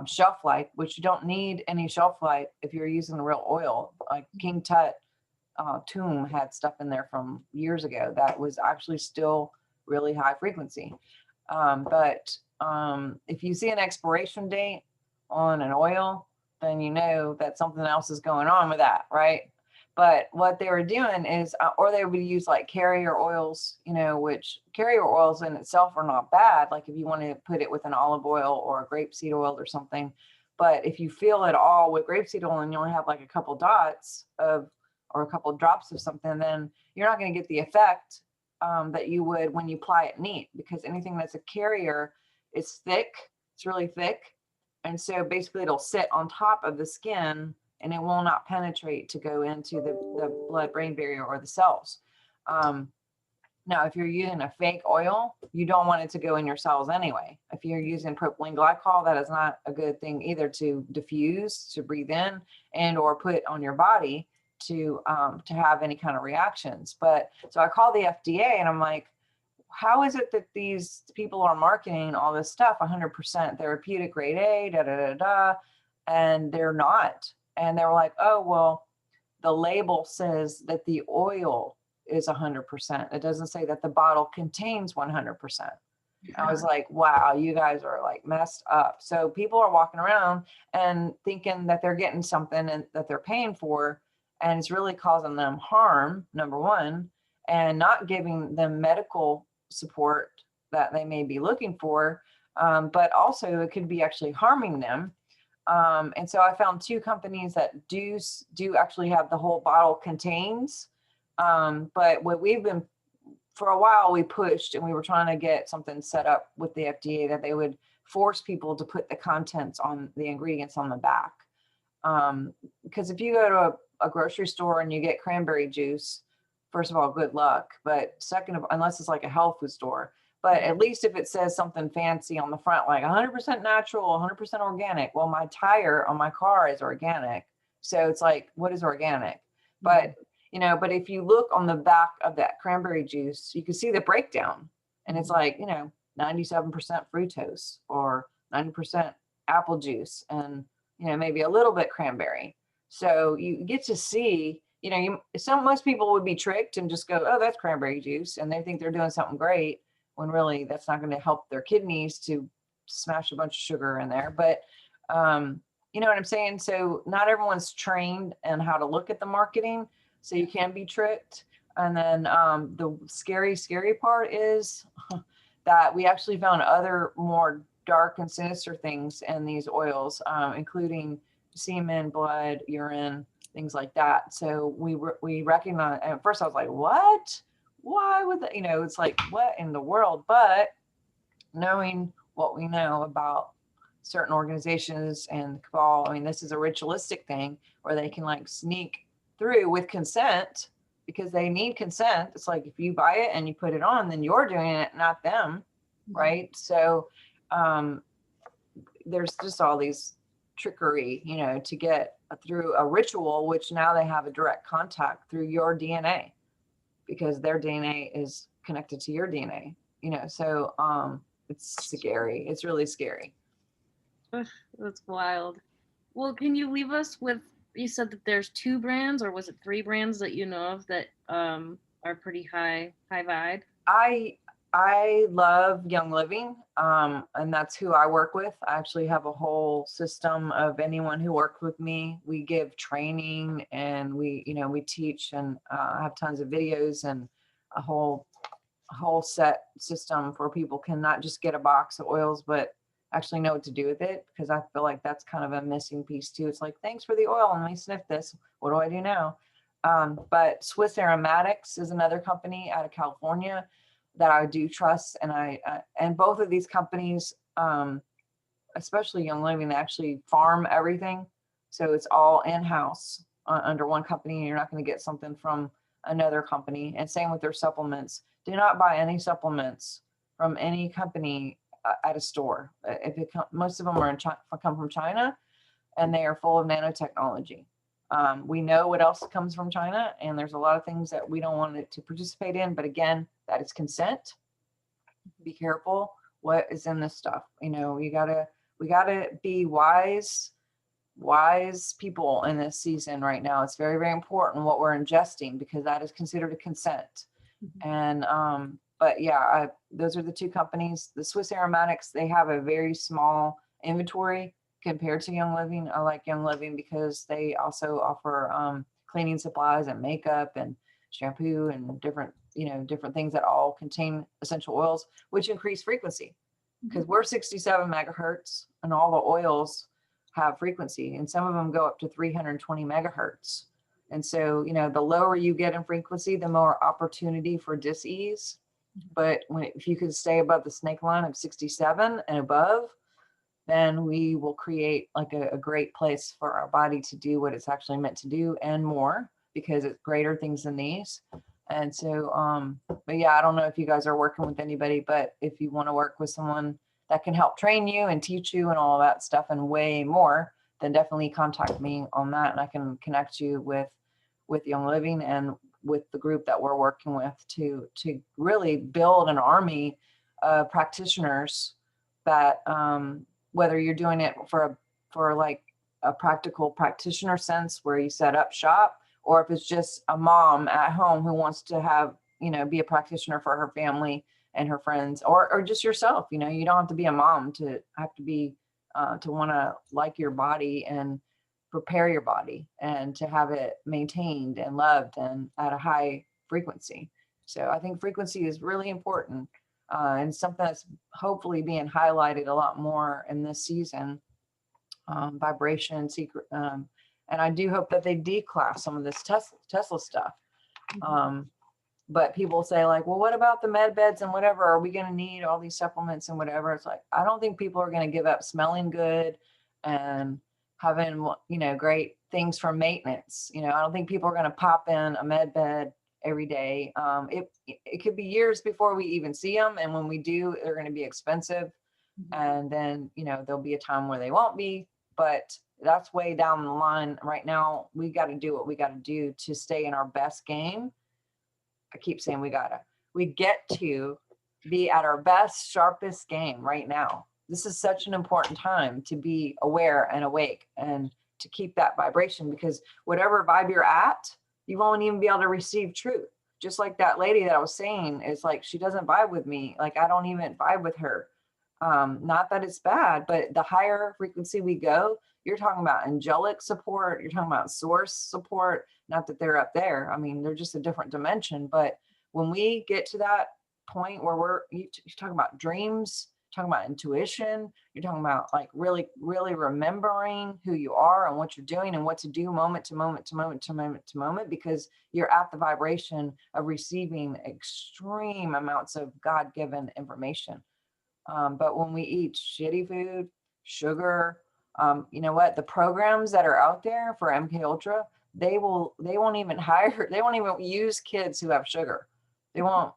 shelf life, which you don't need any shelf life if you're using real oil. Like King Tut tomb had stuff in there from years ago that was actually still really high frequency. But if you see an expiration date on an oil, then you know that something else is going on with that, right? But what they were doing is, or they would use like carrier oils, you know, which carrier oils in itself are not bad. Like if you want to put it with an olive oil or a grapeseed oil or something. But if you fill it all with grapeseed oil and you only have like a couple dots of, or a couple of drops of something, then you're not going to get the effect that you would when you apply it neat, because anything that's a carrier is thick. It's really thick. And so basically it'll sit on top of the skin and it will not penetrate to go into the blood-brain barrier or the cells. Now, if you're using a fake oil, you don't want it to go in your cells anyway. If you're using propylene glycol, that is not a good thing either to diffuse, to breathe in, and or put on your body to have any kind of reactions. But so I called the FDA and I'm like, how is it that these people are marketing all this stuff 100% therapeutic grade A, da da da da, and they're not? And they were like, oh, well, the label says that the oil is 100%. It doesn't say that the bottle contains 100%. I was like, wow, you guys are like messed up. So people are walking around and thinking that they're getting something and that they're paying for, and it's really causing them harm, number one, and not giving them medical support that they may be looking for. But also it could be actually harming them. And so I found two companies that do actually have the whole bottle contains. But what we've been, for a while, we pushed and we were trying to get something set up with the FDA that they would force people to put the contents on the ingredients on the back. Because if you go to a grocery store and you get cranberry juice, first of all, good luck. But second of all, unless it's like a health food store, but at least if it says something fancy on the front, like 100% natural, 100% organic. Well, my tire on my car is organic. So it's like, what is organic? But, you know, but if you look on the back of that cranberry juice, you can see the breakdown. And it's like, you know, 97% fructose or 90% apple juice and, you know, maybe a little bit cranberry. So you get to see, you know, most people would be tricked and just go, oh, that's cranberry juice. And they think they're doing something great, when really that's not going to help their kidneys to smash a bunch of sugar in there. But you know what I'm saying? So not everyone's trained in how to look at the marketing, so you can be tricked. And then the scary part is that we actually found other more dark and sinister things in these oils, including semen, blood, urine, things like that. So we recognize, at first I was like, what? Why would that, you know, it's like, what in the world? But knowing what we know about certain organizations and cabal, I mean, this is a ritualistic thing where they can like sneak through with consent, because they need consent. It's like, if you buy it and you put it on, then you're doing it, not them. Right. So there's just all these trickery, you know, to get through a ritual, which now they have a direct contact through your DNA, because their DNA is connected to your DNA, you know, so it's scary. It's really scary. Ugh, that's wild. Well, can you leave us with, you said that there's 2 brands, or was it 3 brands that you know of that are pretty high vibe? I love Young Living, and that's who I work with. I actually have a whole system of anyone who works with me. We give training and we teach, and have tons of videos and a whole set system for people can not just get a box of oils, but actually know what to do with it, because I feel like that's kind of a missing piece too. It's like, thanks for the oil and let me sniff this. What do I do now? But Swiss Aromatics is another company out of California that I do trust. And and both of these companies, especially Young Living, they actually farm everything. So it's all in-house under one company, and you're not going to get something from another company. And same with their supplements. Do not buy any supplements from any company at a store. Most of them are come from China, and they are full of nanotechnology. We know what else comes from China, and there's a lot of things that we don't want it to participate in. But again, that is consent. Be careful what is in this stuff. You know, we gotta be wise people in this season right now. It's very, very important what we're ingesting, because that is considered a consent. And but yeah, those are the two companies. The Swiss Aromatics, they have a very small inventory compared to Young Living. I like Young Living because they also offer cleaning supplies and makeup and shampoo and different things that all contain essential oils, which increase frequency, because we're 67 megahertz and all the oils have frequency, and some of them go up to 320 megahertz. And so, the lower you get in frequency, the more opportunity for dis-ease. But if you could stay above the snake line of 67 and above, then we will create like a great place for our body to do what it's actually meant to do and more, because it's greater things than these. And so, but yeah, I don't know if you guys are working with anybody, but if you want to work with someone that can help train you and teach you and all that stuff and way more, then definitely contact me on that, and I can connect you with Young Living and with the group that we're working with to really build an army of practitioners that, whether you're doing it for like a practical practitioner sense where you set up shop, or if it's just a mom at home who wants to have, be a practitioner for her family and her friends, or just yourself. You don't have to be a mom to have to be to want to like your body and prepare your body and to have it maintained and loved and at a high frequency. So I think frequency is really important, and something that's hopefully being highlighted a lot more in this season. Vibration, secret, and I do hope that they declass some of this Tesla stuff. But people say like, well, what about the med beds and whatever? Are we going to need all these supplements and whatever? It's like, I don't think people are going to give up smelling good and having, great things for maintenance. I don't think people are going to pop in a med bed every day. It could be years before we even see them. And when we do, they're going to be expensive. And then, there'll be a time where they won't be, but that's way down the line. Right now, we got to do what we got to do to stay in our best game. I keep saying we get to be at our best, sharpest game right now. This is such an important time to be aware and awake and to keep that vibration, because whatever vibe you're at, you won't even be able to receive truth. Just like that lady that I was saying, is like, she doesn't vibe with me. Like, I don't even vibe with her. Not that it's bad, but the higher frequency we go, you're talking about angelic support, you're talking about source support. Not that they're up there. I mean, they're just a different dimension. But when we get to that point where you're talking about dreams, talking about intuition, you're talking about like really, really remembering who you are and what you're doing and what to do moment to moment to moment to moment to moment, because you're at the vibration of receiving extreme amounts of God-given information. But when we eat shitty food, sugar, you know what? The programs that are out there for MK Ultra, they won't even use kids who have sugar. They won't.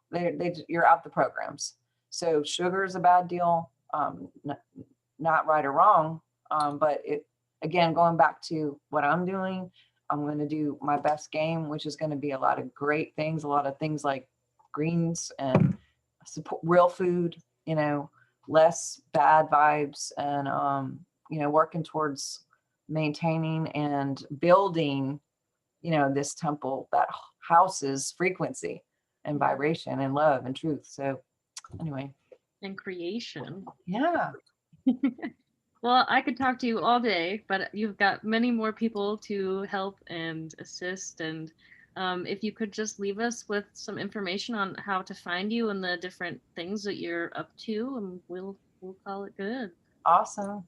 You're out the programs. So sugar is a bad deal. Not right or wrong, but again, going back to what I'm doing, I'm going to do my best game, which is going to be a lot of great things, a lot of things like greens and support real food, less bad vibes, and working towards maintaining and building, this temple that houses frequency and vibration and love and truth. So anyway. And creation. Yeah. Well, I could talk to you all day, but you've got many more people to help and assist. And if you could just leave us with some information on how to find you and the different things that you're up to, and we'll call it good. Awesome.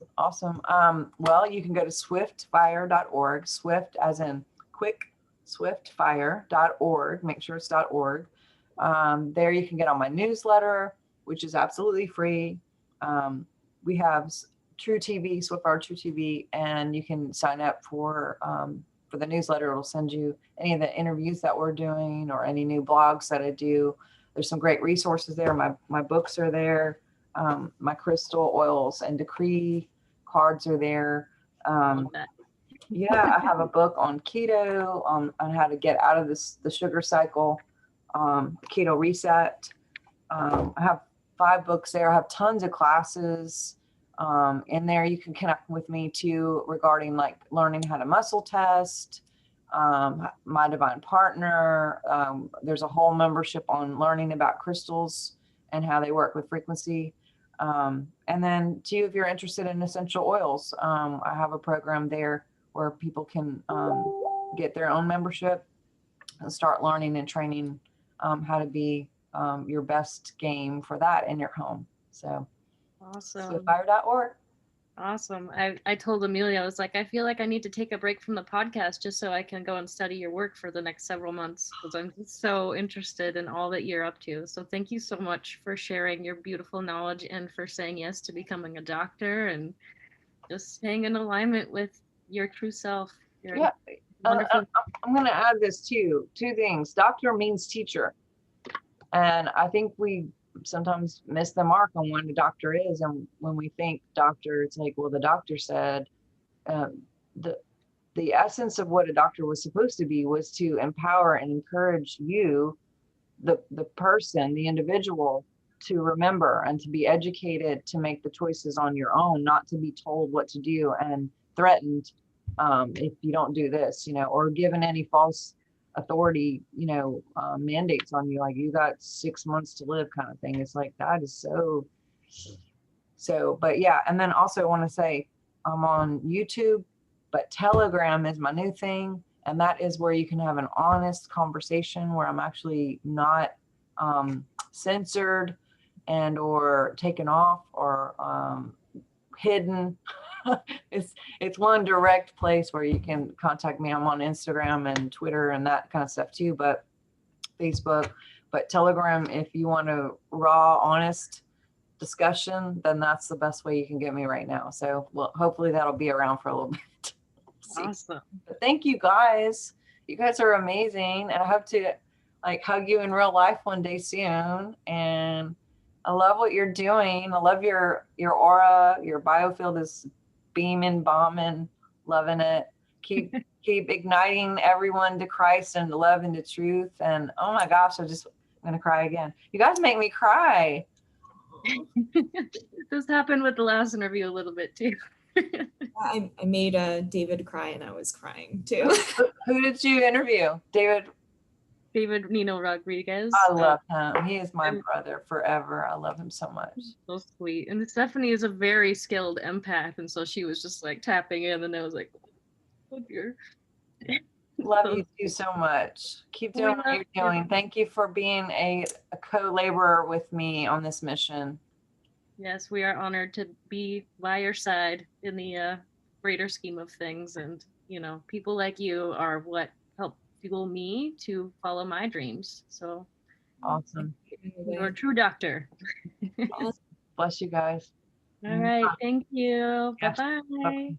Well, you can go to swiftfire.org, Swift as in quick, swiftfire.org. Make sure it's .org. There you can get on my newsletter, which is absolutely free. We have True TV, Swiftfire True TV, and you can sign up for the newsletter. It'll send you any of the interviews that we're doing or any new blogs that I do. There's some great resources there. My books are there. My crystal oils and decree cards are there. Yeah, I have a book on keto, on how to get out of the sugar cycle, keto reset. I have 5 books there. I have tons of classes in there. You can connect with me too regarding like learning how to muscle test, my divine partner. There's a whole membership on learning about crystals and how they work with frequency. And then too, if you're interested in essential oils, I have a program there where people can get their own membership and start learning and training how to be your best game for that in your home. So Awesome. swiftfire.org. Awesome. I told Amelia, I was like, I feel like I need to take a break from the podcast just so I can go and study your work for the next several months, because I'm so interested in all that you're up to. So thank you so much for sharing your beautiful knowledge and for saying yes to becoming a doctor and just staying in alignment with your true self. You're Yeah. wonderful. I'm going to add this too. 2 things. Doctor means teacher. And I think we sometimes miss the mark on what a doctor is. And when we think doctor, it's like, well, the doctor said, the the essence of what a doctor was supposed to be was to empower and encourage you, the person, the individual, to remember and to be educated to make the choices on your own, not to be told what to do and threatened if you don't do this, or given any false authority, mandates on you, like you got 6 months to live kind of thing. It's like, that is so, but yeah. And then also I want to say I'm on YouTube, but Telegram is my new thing. And that is where you can have an honest conversation where I'm actually not censored and or taken off or hidden. It's one direct place where you can contact me. I'm on Instagram and Twitter and that kind of stuff too, but Facebook, but Telegram, if you want a raw, honest discussion, then that's the best way you can get me right now. So well, hopefully that'll be around for a little bit. Awesome. But thank you guys. You guys are amazing. And I hope to like hug you in real life one day soon. And I love what you're doing. I love your aura. Your biofield is beaming, bombing, loving it. Keep igniting everyone to Christ and to love and to truth. And oh my gosh, I'm gonna cry again. You guys make me cry. This happened with the last interview a little bit too. I made David cry and I was crying too. Who did you interview? David Nino Rodriguez. I love him. He is my brother forever. I love him so much. So sweet. And Stephanie is a very skilled empath, and so she was just like tapping in, and I was like, oh dear. Love you too so much. Keep doing what you're doing. Thank you for being a co-laborer with me on this mission. Yes, we are honored to be by your side in the greater scheme of things. And, people like you are what help fuel me to follow my dreams. So awesome. You're a true doctor. Bless you guys. All right. Thank you. Yes. Bye-bye. Bye-bye.